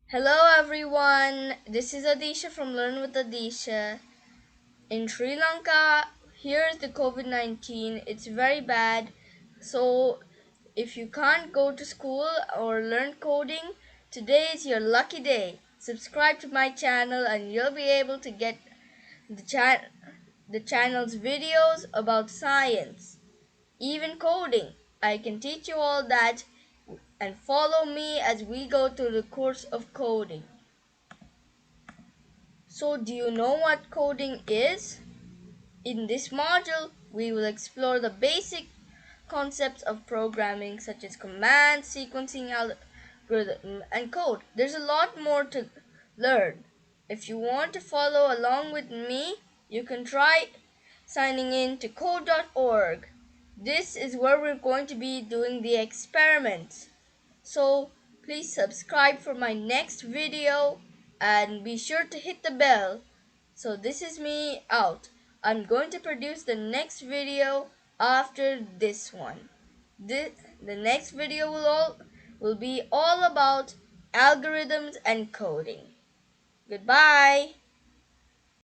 Hello everyone, this is Adeesha from Learn with Adeesha. In Sri Lanka, here's the COVID-19. It's very bad. So, if you can't go to school or learn coding, today is your lucky day. Subscribe to my channel and you'll be able to get the, the channel's videos about science, even coding. I can teach you all that and follow me as we go through the course of coding. So, do you know what coding is? In this module, we will explore the basic concepts of programming such as command, sequencing, algorithm, and code. There's a lot more to learn. If you want to follow along with me, you can try signing in to code.org. This is where we're going to be doing the experiments. So please subscribe for my next video and be sure to hit the bell. So this is me out. I'm going to produce the next video after this one. The next video will be all about algorithms and coding. Goodbye.